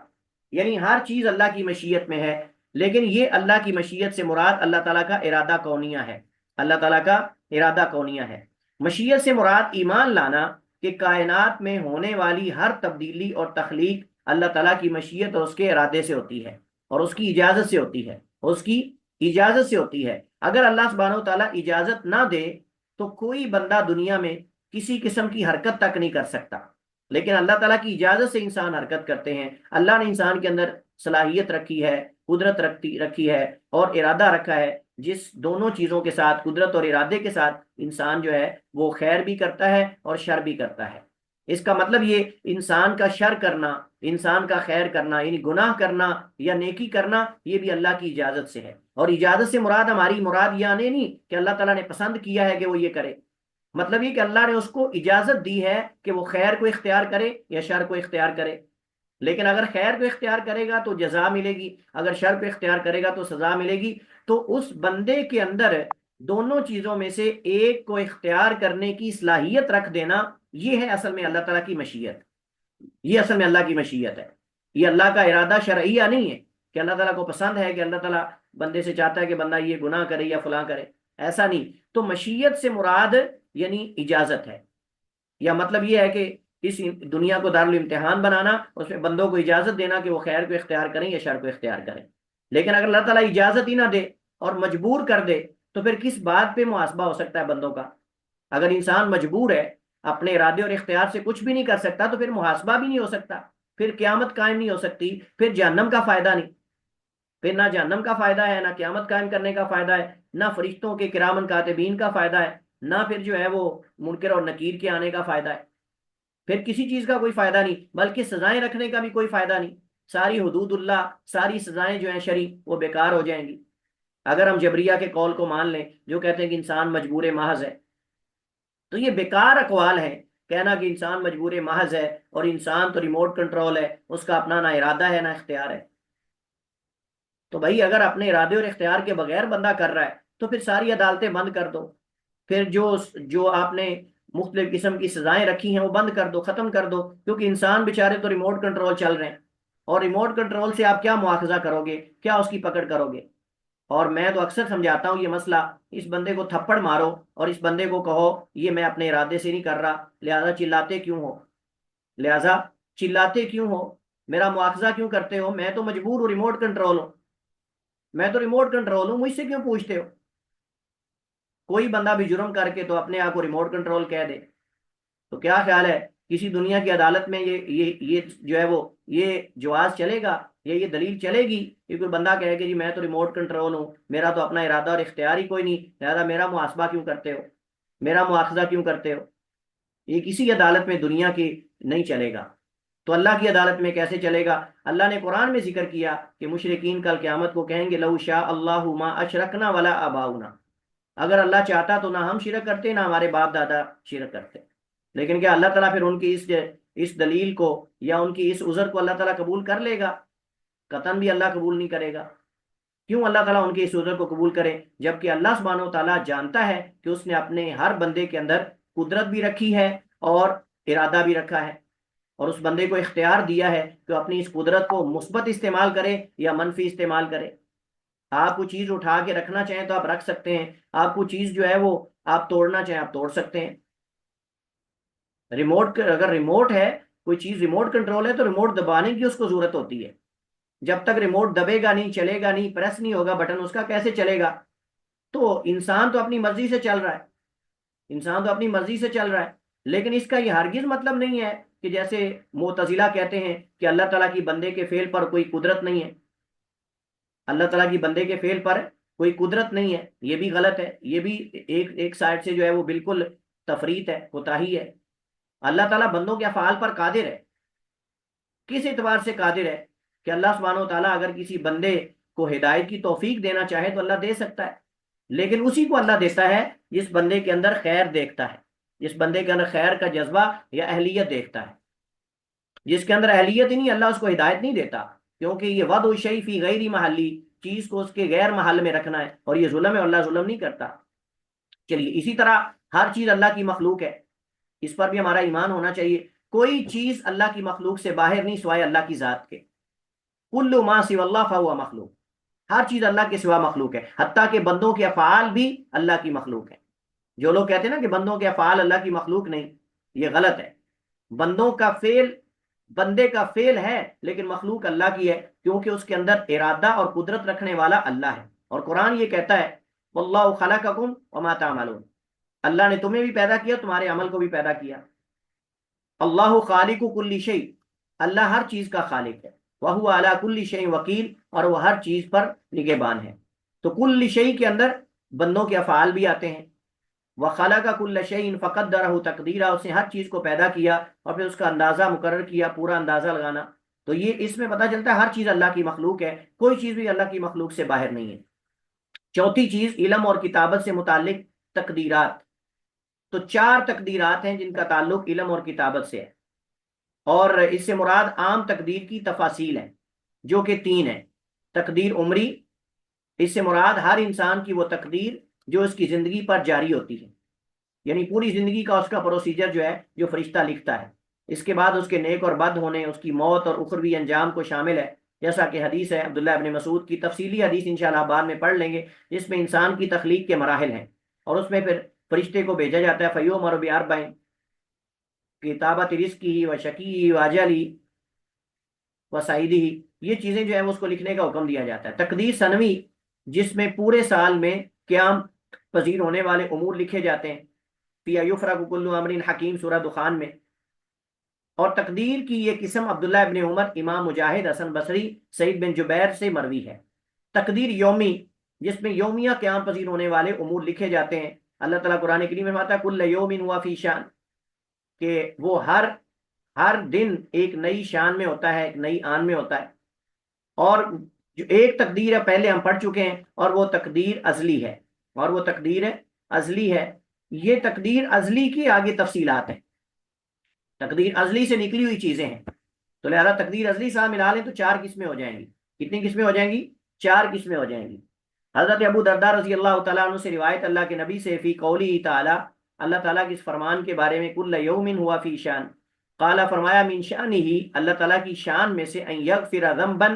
یعنی ہر چیز اللہ کی مشیت میں ہے۔ لیکن یہ اللہ کی مشیت سے مراد اللہ تعالیٰ کا ارادہ کونیہ ہے، اللہ تعالیٰ کا ارادہ کونیہ ہے۔ مشیت سے مراد ایمان لانا کہ کائنات میں ہونے والی ہر تبدیلی اور تخلیق اللہ تعالیٰ کی مشیت اور اس کے ارادے سے ہوتی ہے، اور اس کی اجازت سے ہوتی ہے، اس کی اجازت سے ہوتی ہے۔ اگر اللہ سبحانہ و تعالیٰ اجازت نہ دے تو کوئی بندہ دنیا میں کسی قسم کی حرکت تک نہیں کر سکتا، لیکن اللہ تعالیٰ کی اجازت سے انسان حرکت کرتے ہیں۔ اللہ نے انسان کے اندر صلاحیت رکھی ہے، قدرت رکھی ہے اور ارادہ رکھا ہے، جس دونوں چیزوں کے ساتھ، قدرت اور ارادے کے ساتھ، انسان جو ہے وہ خیر بھی کرتا ہے اور شر بھی کرتا ہے۔ اس کا مطلب یہ انسان کا شر کرنا، انسان کا خیر کرنا، یعنی گناہ کرنا یا نیکی کرنا، یہ بھی اللہ کی اجازت سے ہے۔ اور اجازت سے مراد ہماری مراد یہ نہیں کہ اللہ تعالیٰ نے پسند کیا ہے کہ وہ یہ کرے، مطلب یہ کہ اللہ نے اس کو اجازت دی ہے کہ وہ خیر کو اختیار کرے یا شر کو اختیار کرے۔ لیکن اگر خیر کو اختیار کرے گا تو جزا ملے گی، اگر شر کو اختیار کرے گا تو سزا ملے گی۔ تو اس بندے کے اندر دونوں چیزوں میں سے ایک کو اختیار کرنے کی صلاحیت رکھ دینا، یہ ہے اصل میں اللہ تعالیٰ کی مشیت، یہ اصل میں اللہ کی مشیت ہے۔ یہ اللہ کا ارادہ شرعیہ نہیں ہے کہ اللہ تعالیٰ کو پسند ہے کہ اللہ تعالیٰ بندے سے چاہتا ہے کہ بندہ یہ گناہ کرے یا فلاں کرے، ایسا نہیں۔ تو مشیت سے مراد یعنی اجازت ہے، یا مطلب یہ ہے کہ اس دنیا کو دارالامتحان بنانا، اس میں بندوں کو اجازت دینا کہ وہ خیر کو اختیار کریں یا شر کو اختیار کریں۔ لیکن اگر اللہ تعالیٰ اجازت ہی نہ دے اور مجبور کر دے تو پھر کس بات پہ محاسبہ ہو سکتا ہے بندوں کا؟ اگر انسان مجبور ہے، اپنے ارادے اور اختیار سے کچھ بھی نہیں کر سکتا، تو پھر محاسبہ بھی نہیں ہو سکتا، پھر قیامت قائم نہیں ہو سکتی، پھر جہنم کا فائدہ نہیں، پھر نہ جہنم کا فائدہ ہے، نہ قیامت قائم کرنے کا فائدہ ہے، نہ فرشتوں کے کرامن کاتبین کا فائدہ ہے، نہ پھر جو ہے وہ منکر اور نکیر کے آنے کا فائدہ ہے، پھر کسی چیز کا کوئی فائدہ نہیں، بلکہ سزائیں رکھنے کا بھی کوئی فائدہ نہیں۔ ساری حدود اللہ، ساری سزائیں جو ہیں شرعی، وہ بیکار ہو جائیں گی۔ اگر ہم جبریہ کے قول کو مان لیں جو کہتے ہیں کہ انسان مجبور محض ہے، تو یہ بیکار اقوال ہے کہنا کہ انسان مجبور محض ہے، اور انسان تو ریموٹ کنٹرول ہے، اس کا اپنا نہ ارادہ ہے نہ اختیار ہے۔ تو بھائی اگر اپنے ارادے اور اختیار کے بغیر بندہ کر رہا ہے تو پھر ساری عدالتیں بند کر دو، پھر جو آپ نے مختلف قسم کی سزائیں رکھی ہیں وہ بند کر دو، ختم کر دو، کیونکہ انسان بیچارے تو ریموٹ کنٹرول چل رہے ہیں، اور ریموٹ کنٹرول سے آپ کیا مواخذہ کرو گے، کیا اس کی پکڑ کرو گے؟ اور میں تو اکثر سمجھاتا ہوں یہ مسئلہ، اس بندے کو تھپڑ مارو اور اس بندے کو کہو یہ میں اپنے ارادے سے نہیں کر رہا، لہذا چلاتے کیوں ہو، لہذا چلاتے کیوں ہو، میرا مواخذہ کیوں کرتے ہو، میں تو مجبور ہوں، ریموٹ کنٹرول ہوں، میں تو ریموٹ کنٹرول ہوں، مجھ سے کیوں پوچھتے ہو؟ کوئی بندہ بھی جرم کر کے تو اپنے آپ کو ریموٹ کنٹرول کہہ دے، تو کیا خیال ہے کسی دنیا کی عدالت میں یہ جو ہے وہ یہ جواز چلے گا یا یہ دلیل چلے گی کہ کوئی بندہ کہے کہ جی میں تو ریموٹ کنٹرول ہوں، میرا تو اپنا ارادہ اور اختیار ہی کوئی نہیں، لہٰذا میرا محاسبہ کیوں کرتے ہو، میرا مواخذہ کیوں کرتے ہو؟ یہ کسی عدالت میں دنیا کی نہیں چلے گا۔ تو اللہ کی عدالت میں کیسے چلے گا؟ اللہ نے قرآن میں ذکر کیا کہ مشرکین کل قیامت کو کہیں گے لو شاء اللہ ما اشرکنا ولا آباؤنا، اگر اللہ چاہتا تو نہ ہم شرک کرتے نہ ہمارے باپ دادا شرک کرتے۔ لیکن کیا اللہ تعالیٰ پھر ان کی اس دلیل کو یا ان کی اس عذر کو اللہ تعالیٰ قبول کر لے گا؟ قطعاً بھی اللہ قبول نہیں کرے گا۔ کیوں اللہ تعالیٰ ان کے اس عذر کو قبول کرے، جبکہ اللہ سبحانہ و تعالیٰ جانتا ہے کہ اس نے اپنے ہر بندے کے اندر قدرت بھی رکھی ہے اور ارادہ بھی رکھا ہے، اور اس بندے کو اختیار دیا ہے کہ اپنی اس قدرت کو مثبت استعمال کرے یا منفی استعمال کرے۔ آپ کو چیز اٹھا کے رکھنا چاہیں تو آپ رکھ سکتے ہیں، آپ کو چیز جو ہے وہ آپ توڑنا چاہیں آپ توڑ سکتے ہیں۔ ریموٹ، اگر ریموٹ ہے، کوئی چیز ریموٹ کنٹرول ہے تو ریموٹ دبانے کی اس کو ضرورت ہوتی ہے، جب تک ریموٹ دبے گا نہیں، چلے گا نہیں، پریس نہیں ہوگا بٹن اس کا، کیسے چلے گا؟ تو انسان تو اپنی مرضی سے چل رہا ہے، انسان تو اپنی مرضی سے چل رہا ہے، لیکن اس کا یہ ہرگز مطلب نہیں ہے کہ جیسے معتزلہ کہتے ہیں کہ اللہ تعالیٰ کی بندے کے فعل پر کوئی قدرت نہیں ہے، اللہ تعالیٰ کی بندے کے فعل پر کوئی قدرت نہیں ہے، یہ بھی غلط ہے، یہ بھی ایک سائڈ سے جو ہے وہ بالکل تفریط ہے، کوتاہی ہے۔ اللہ تعالیٰ بندوں کے افعال پر قادر ہے، کس اعتبار سے قادر ہے کہ اللہ سبحانہ و تعالیٰ اگر کسی بندے کو ہدایت کی توفیق دینا چاہے تو اللہ دے سکتا ہے، لیکن اسی کو اللہ دیتا ہے جس بندے کے اندر خیر دیکھتا ہے، جس بندے کے اندر خیر کا جذبہ یا اہلیت دیکھتا ہے۔ جس کے اندر اہلیت ہی نہیں، اللہ اس کو ہدایت نہیں دیتا، کیونکہ یہ وضع شیء فی غیر محلی، چیز کو اس کے غیر محل میں رکھنا ہے، اور یہ ظلم ہے، اللہ ظلم نہیں کرتا۔ چلیے، اسی طرح ہر چیز اللہ کی مخلوق ہے، اس پر بھی ہمارا ایمان ہونا چاہیے، کوئی چیز اللہ کی مخلوق سے باہر نہیں سوائے اللہ کی ذات کے۔ کل ما سوى اللہ فهو مخلوق، ہر چیز اللہ کے سوا مخلوق ہے، حتیٰ کہ بندوں کے افعال بھی اللہ کی مخلوق ہے۔ جو لوگ کہتے ہیں نا کہ بندوں کے افعال اللہ کی مخلوق نہیں، یہ غلط ہے۔ بندوں کا فعل بندے کا فعل ہے، لیکن مخلوق اللہ کی ہے، کیونکہ اس کے اندر ارادہ اور قدرت رکھنے والا اللہ ہے، اور قرآن یہ کہتا ہے واللہ خلقکم وما تعملون، اللہ نے تمہیں بھی پیدا کیا، تمہارے عمل کو بھی پیدا کیا۔ اللہ خالق کل شیء، اللہ ہر چیز کا خالق ہے، وہو علی کل شیء وکیل، اور وہ ہر چیز پر نگہبان ہے۔ تو کل شیء کے اندر بندوں کے افعال بھی آتے ہیں، وخلق کل شیء فقدرہ تقدیرا، اس نے ہر چیز کو پیدا کیا اور پھر اس کا اندازہ مقرر کیا، پورا اندازہ لگانا۔ تو یہ اس میں پتہ چلتا ہے ہر چیز اللہ کی مخلوق ہے، کوئی چیز بھی اللہ کی مخلوق سے باہر نہیں ہے۔ چوتھی چیز علم اور کتابت سے متعلق تقدیرات، تو 4 تقدیرات ہیں جن کا تعلق علم اور کتابت سے ہے، اور اس سے مراد عام تقدیر کی تفاصیل ہے جو کہ 3 ہیں۔ تقدیر عمری، اس سے مراد ہر انسان کی وہ تقدیر جو اس کی زندگی پر جاری ہوتی ہے، یعنی پوری زندگی کا اس کا پروسیجر جو ہے جو فرشتہ لکھتا ہے، اس کے بعد اس کے نیک اور بد ہونے، اس کی موت اور اخروی انجام کو شامل ہے، جیسا کہ حدیث ہے عبداللہ ابن مسعود کی، تفصیلی حدیث انشاءاللہ بعد میں پڑھ لیں گے، جس میں انسان کی تخلیق کے مراحل ہیں، اور اس میں پھر فرشتے کو بھیجا جاتا ہے، فیؤمر باربع، کتابت رزقہ و شقیہ و اجلہ و سعیدہ، یہ چیزیں جو ہیں اس کو لکھنے کا حکم دیا جاتا ہے۔ تقدیر سنوی، جس میں پورے سال میں قیام پذیر ہونے والے امور لکھے جاتے ہیں، فی یفرق کل امر حکیم، سورہ دخان میں۔ اور تقدیر کی یہ قسم عبداللہ ابن عمر، امام مجاہد، حسن بصری، سعید بن جبیر سے مروی ہے۔ تقدیر یومی، جس میں یومیہ قیام پذیر ہونے والے امور لکھے جاتے ہیں، اللہ تعالیٰ قرآن کریم میں فرماتا ہے کل یوم ہوا فی شان، کہ وہ ہر دن ایک نئی شان میں ہوتا ہے، ایک نئی آن میں ہوتا ہے۔ اور جو ایک تقدیر ہے پہلے ہم پڑھ چکے ہیں، اور وہ تقدیر ازلی ہے، اور وہ تقدیر ازلی ہے۔ یہ تقدیر ازلی کی آگے تفصیلات ہیں، تقدیر ازلی سے نکلی ہوئی چیزیں ہیں، تو لہذا تقدیر ازلی ساتھ ملا لیں تو 4 قسمیں ہو جائیں گی۔ کتنی قسمیں ہو جائیں گی؟ 4 قسمیں ہو جائیں گی۔ حضرت ابو درداء رضی اللہ تعالیٰ عنہ سے روایت اللہ کے نبی سے، فی قولی تعالی، اللہ تعالیٰ کے اس فرمان کے بارے میں، کل یوم ہوا فی شان، قال، فرمایا، من شان ہی، اللہ تعالیٰ کی شان میں سے، ان یغفر ذنبا،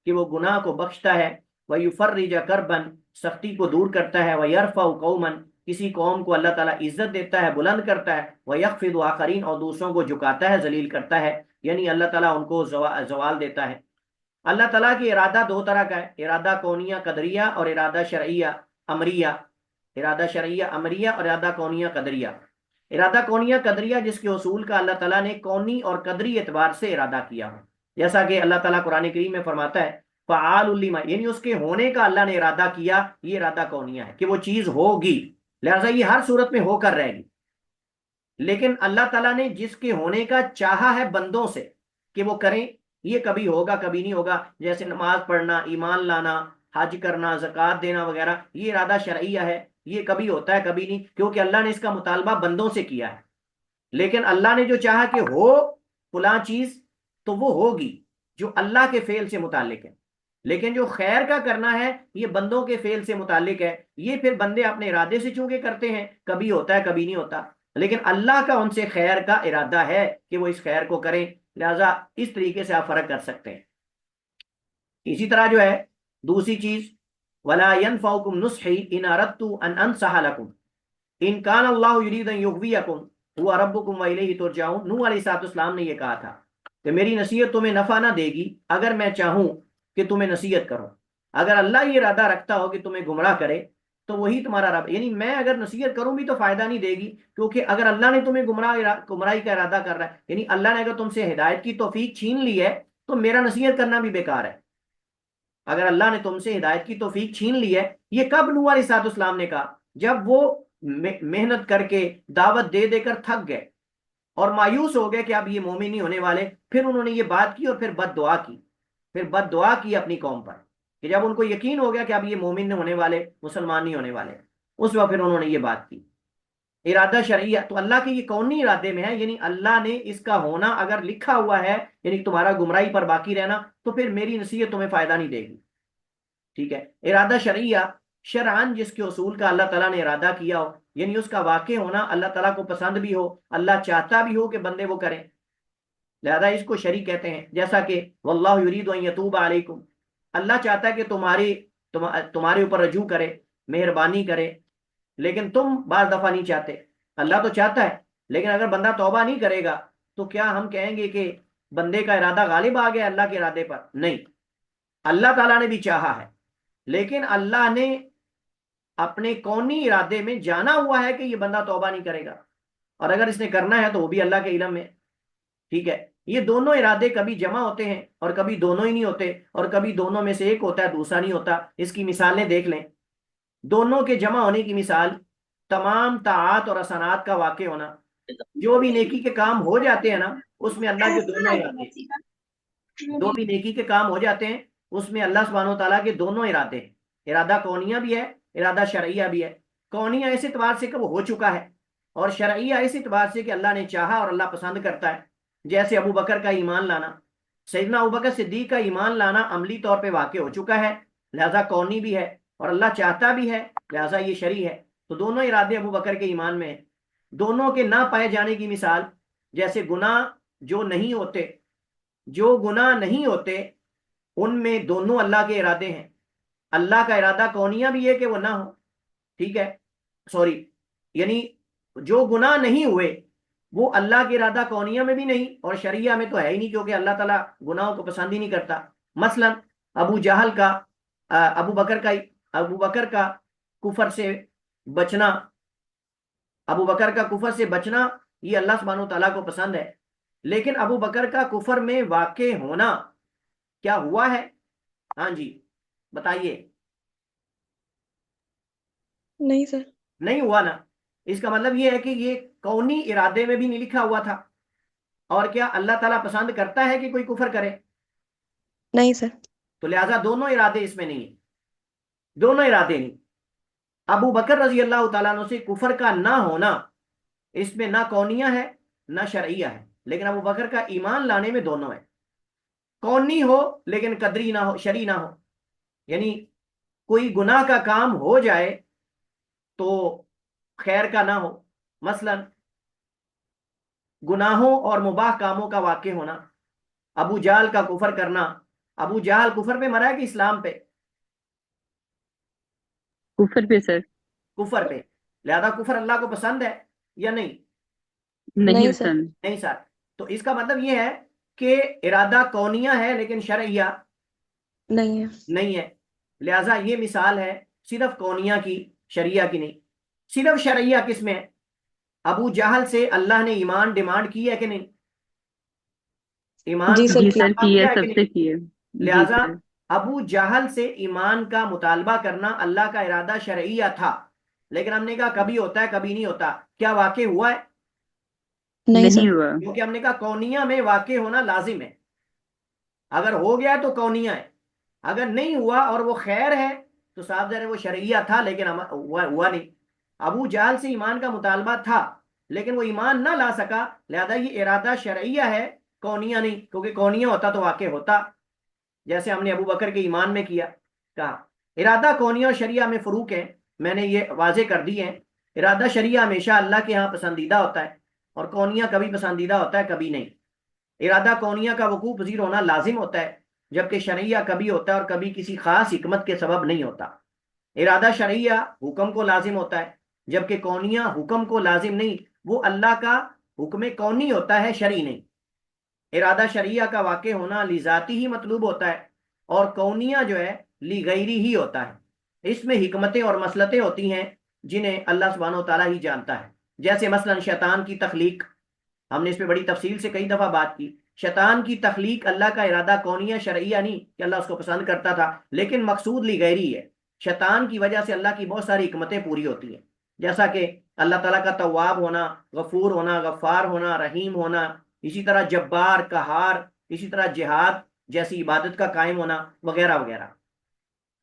کہ وہ گناہ کو بخشتا ہے، ویفرج کربا، سختی کو دور کرتا ہے، ویرفع قوما، کسی قوم کو اللہ تعالیٰ عزت دیتا ہے، بلند کرتا ہے، ویخفض آخرین، اور دوسروں کو جھکاتا ہے، ذلیل کرتا ہے، یعنی اللہ تعالیٰ ان کو زوال دیتا ہے۔ اللہ تعالیٰ کی ارادہ 2 طرح کا ہے، ارادہ کونیہ قدریہ اور ارادہ شرعیہ امریہ، ارادہ شرعیہ امریہ اور ارادہ کونیہ قدریہ۔ ارادہ کونیہ قدریہ جس کے اصول کا اللہ تعالیٰ نے کونی اور قدری اعتبار سے ارادہ کیا ہو، جیسا کہ اللہ تعالیٰ قرآن کریم میں فرماتا ہے فعال لما، یعنی اس کے ہونے کا اللہ نے ارادہ کیا، یہ ارادہ کونیہ ہے کہ وہ چیز ہوگی، لہذا یہ ہر صورت میں ہو کر رہے گی۔ لیکن اللہ تعالیٰ نے جس کے ہونے کا چاہا ہے بندوں سے کہ وہ کریں، یہ کبھی ہوگا کبھی نہیں ہوگا، جیسے نماز پڑھنا، ایمان لانا، حج کرنا، زکوٰۃ دینا وغیرہ، یہ ارادہ شرعیہ ہے، یہ کبھی ہوتا ہے کبھی نہیں، کیونکہ اللہ نے اس کا مطالبہ بندوں سے کیا ہے۔ لیکن اللہ نے جو چاہا کہ ہو فلاں چیز، تو وہ ہوگی جو اللہ کے فعل سے متعلق ہے۔ لیکن جو خیر کا کرنا ہے یہ بندوں کے فعل سے متعلق ہے، یہ پھر بندے اپنے ارادے سے چونکہ کرتے ہیں، کبھی ہوتا ہے کبھی نہیں ہوتا، لیکن اللہ کا ان سے خیر کا ارادہ ہے کہ وہ اس خیر کو کریں، لہذا اس طریقے سے آپ فرق کر سکتے ہیں۔ اسی طرح جو ہے دوسری چیز، وَلَا يَنْفَعُكُمْ نُصْحِي إِنْ أَرَدْتُ أَنْ أَنْصَحَ لَكُمْ إِنْ كَانَ اللَّهُ يُرِيدُ أَنْ يُغْوِيَكُمْ هُوَ رَبُّكُمْ وَإِلَيْهِ تُرْجَعُونَ۔ نوح علیہ السلام نے یہ کہا تھا کہ میری نصیحت تمہیں نفع نہ دے گی اگر میں چاہوں کہ تمہیں نصیحت کروں، اگر اللہ یہ ارادہ رکھتا ہو کہ تمہیں گمراہ کرے تو وہی تمہارا رب، یعنی میں اگر نصیحت کروں بھی تو فائدہ نہیں دے گی، کیونکہ اگر اللہ نے تمہیں گمراہی کا ارادہ کر رہا ہے، یعنی اللہ نے اگر تم سے ہدایت کی توفیق چھین لی ہے تو میرا نصیحت کرنا بھی بیکار ہے۔ اگر اللہ نے تم سے ہدایت کی توفیق چھین لی ہے، یہ کب نوح علیہ السلام نے کہا؟ جب وہ محنت کر کے دعوت دے دے کر تھک گئے اور مایوس ہو گئے کہ اب یہ مومن نہیں ہونے والے، پھر انہوں نے یہ بات کی اور پھر بد دعا کی، اپنی قوم پر، کہ جب ان کو یقین ہو گیا کہ اب یہ مومن نہیں ہونے والے، مسلمان نہیں ہونے والے، اس وقت پھر انہوں نے یہ بات کی۔ ارادہ شرعیہ تو اللہ کے یہ کونی ارادے میں ہے، یعنی اللہ نے اس کا ہونا اگر لکھا ہوا ہے، یعنی تمہارا گمراہی پر باقی رہنا، تو پھر میری نصیحت تمہیں فائدہ نہیں دے گی، ٹھیک ہے۔ ارادہ شرعیہ شرعاً جس کے اصول کا اللہ تعالیٰ نے ارادہ کیا ہو، یعنی اس کا واقع ہونا اللہ تعالیٰ کو پسند بھی ہو، اللہ چاہتا بھی ہو کہ بندے وہ کریں، لہذا اس کو شرع کہتے ہیں۔ جیسا کہ واللہ یرید ان یتوب علیکم، اللہ چاہتا ہے کہ تمہارے اوپر رجوع کرے، مہربانی کرے، لیکن تم بعض دفعہ نہیں چاہتے۔ اللہ تو چاہتا ہے، لیکن اگر بندہ توبہ نہیں کرے گا تو کیا ہم کہیں گے کہ بندے کا ارادہ غالب آ گیا اللہ کے ارادے پر؟ نہیں، اللہ تعالیٰ نے بھی چاہا ہے، لیکن اللہ نے اپنے کونی ارادے میں جانا ہوا ہے کہ یہ بندہ توبہ نہیں کرے گا، اور اگر اس نے کرنا ہے تو وہ بھی اللہ کے علم میں، ٹھیک ہے۔ یہ دونوں ارادے کبھی جمع ہوتے ہیں اور کبھی دونوں ہی نہیں ہوتے، اور کبھی دونوں میں سے ایک ہوتا ہے دوسرا نہیں ہوتا۔ اس کی مثالیں دیکھ لیں۔ دونوں کے جمع ہونے کی مثال، تمام طاعات اور حسنات کا واقع ہونا، جو بھی نیکی کے کام ہو جاتے ہیں نا اس میں اللہ کے دونوں ارادے ہیں، جو بھی نیکی کے کام ہو جاتے ہیں اس میں اللہ سبحانہ و تعالیٰ کے دونوں ارادے ہیں، ارادہ کونیہ بھی ہے، ارادہ شرعیہ بھی ہے۔ کونیہ اس اعتبار سے کہ وہ ہو چکا ہے، اور شرعیہ اس اعتبار سے کہ اللہ نے چاہا اور اللہ پسند کرتا ہے۔ جیسے ابو بکر کا ایمان لانا، سیدنا ابو بکر صدیق کا ایمان لانا عملی طور پہ واقع ہو چکا ہے، لہذا کونی بھی ہے، اور اللہ چاہتا بھی ہے، لہذا یہ شرعی ہے۔ تو دونوں ارادے ابو بکر کے ایمان میں ہیں۔ دونوں کے نہ پائے جانے کی مثال، جیسے گناہ جو گناہ نہیں ہوتے ان میں دونوں اللہ کے ارادے ہیں۔ اللہ کا ارادہ کونیہ بھی ہے کہ وہ نہ ہو، ٹھیک ہے، یعنی جو گناہ نہیں ہوئے وہ اللہ کے ارادہ کونیہ میں بھی نہیں اور شرعیہ میں تو ہے ہی نہیں، کیونکہ اللہ تعالیٰ گناہوں کو پسند ہی نہیں کرتا۔ مثلا ابو بکر کا کفر سے بچنا، یہ اللہ سبحانہ وتعالیٰ کو پسند ہے، لیکن ابو بکر کا کفر میں واقع ہونا کیا ہوا ہے؟ ہاں جی بتائیے۔ نہیں سر، نہیں ہوا نا، اس کا مطلب یہ ہے کہ یہ کونی ارادے میں بھی نہیں لکھا ہوا تھا۔ اور کیا اللہ تعالیٰ پسند کرتا ہے کہ کوئی کفر کرے؟ نہیں سر۔ تو لہٰذا دونوں ارادے اس میں نہیں ہیں، دونوں ارادے نہیں۔ ابو بکر رضی اللہ تعالیٰ عنہ سے کفر کا نہ ہونا اس میں نہ کونیہ ہے نہ شرعیہ ہے، لیکن ابو بکر کا ایمان لانے میں دونوں ہے، کونی ہو لیکن قدری نہ ہو، شرعی نہ ہو، یعنی کوئی گناہ کا کام ہو جائے تو خیر کا نہ ہو، مثلا گناہوں اور مباح کاموں کا واقع ہونا، ابو جہل کا کفر کرنا۔ ابو جہل کفر پہ مرا ہے کہ اسلام پہ؟ کفر پہ سر۔ کفر پہ، لہذا کفر اللہ کو پسند ہے یا نہیں؟ نہیں سر۔ پسند۔ نہیں سر۔ تو اس کا مطلب یہ ہے کہ ارادہ کونیہ ہے لیکن شرعیہ نہیں ہے، لہذا یہ مثال ہے صرف کونیہ کی، شرعیہ کی نہیں۔ صرف شرعیہ کس میں ہے؟ ابو جہل سے اللہ نے ایمان ڈیمانڈ کی ہے کہ نہیں؟ ایمان جی سر، جی سر کی ہے، کیا کہ سب سے نہیں؟ کی ہے۔ جی لہذا سر۔ ابو جہل سے ایمان کا مطالبہ کرنا اللہ کا ارادہ شرعیہ تھا، لیکن ہم نے کہا کبھی ہوتا ہے کبھی نہیں ہوتا۔ کیا واقع ہوا ہے؟ نہیں ہوا۔ کیونکہ ہم نے کہا کونیہ میں واقع ہونا لازم ہے، اگر ہو گیا تو کونیہ ہے، اگر نہیں ہوا اور وہ خیر ہے تو صاحب ظاہر وہ شرعیہ تھا لیکن ہوا نہیں۔ ابو جہل سے ایمان کا مطالبہ تھا لیکن وہ ایمان نہ لا سکا، لہذا یہ ارادہ شرعیہ ہے، کونیہ نہیں، کیونکہ کونیہ ہوتا تو واقع ہوتا۔ جیسے ہم نے ابو بکر کے ایمان میں کیا کہا۔ ارادہ کونیہ اور شریعہ میں فروق ہے، میں نے یہ واضح کر دی ہے۔ ارادہ شریعہ ہمیشہ اللہ کے ہاں پسندیدہ ہوتا ہے، اور کونیہ کبھی پسندیدہ ہوتا ہے کبھی نہیں۔ ارادہ کونیہ کا وقوع پذیر ہونا لازم ہوتا ہے، جبکہ شرعیہ کبھی ہوتا ہے اور کبھی کسی خاص حکمت کے سبب نہیں ہوتا۔ ارادہ شرعیہ حکم کو لازم ہوتا ہے، جبکہ کونیہ حکم کو لازم نہیں، وہ اللہ کا حکم کونی ہوتا ہے، شرعی نہیں۔ ارادہ شرعیہ کا واقع ہونا لذاتی ہی مطلوب ہوتا ہے، اور کونیہ جو ہے لغیری ہی ہوتا ہے۔ اس میں حکمتیں اور مصلحتیں ہوتی ہیں جنہیں اللہ سبحانہ و تعالیٰ ہی جانتا ہے، جیسے مثلا شیطان کی تخلیق، ہم نے اس پہ بڑی تفصیل سے کئی دفعہ بات کی۔ شیطان کی تخلیق اللہ کا ارادہ کونیہ شرعیہ نہیں کہ اللہ اس کو پسند کرتا تھا، لیکن مقصود لغیری ہے۔ شیطان کی وجہ سے اللہ کی بہت ساری حکمتیں پوری ہوتی ہیں، جیسا کہ اللہ تعالیٰ کا تواب ہونا، غفور ہونا، غفار ہونا، رحیم ہونا، اسی طرح جبار، قہار، اسی طرح جہاد جیسی عبادت کا قائم ہونا، وغیرہ وغیرہ۔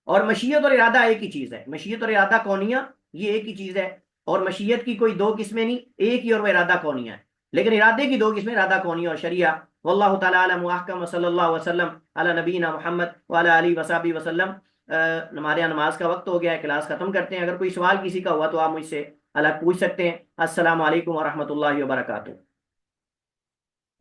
اور مشیت اور ارادہ ایک ہی چیز ہے، مشیت اور ارادہ کونیہ یہ ایک ہی چیز ہے، اور مشیت کی کوئی دو قسمیں نہیں، ایک ہی، اور وہ ارادہ کونیہ ہے۔ لیکن ارادے کی دو قسمیں، ارادہ کونیہ اور شریعہ۔ واللہ تعالی عالم واحکم، وصلی اللہ وسلم علی نبینا محمد وعلی آلہ وصحبہ وسلم۔ ہمارے یہاں نماز کا وقت ہو گیا ہے، کلاس ختم کرتے ہیں۔ اگر کوئی سوال کسی کا ہوا تو آپ مجھ سے الگ پوچھ سکتے ہیں۔ السلام علیکم ورحمۃ اللہ وبرکاتہ۔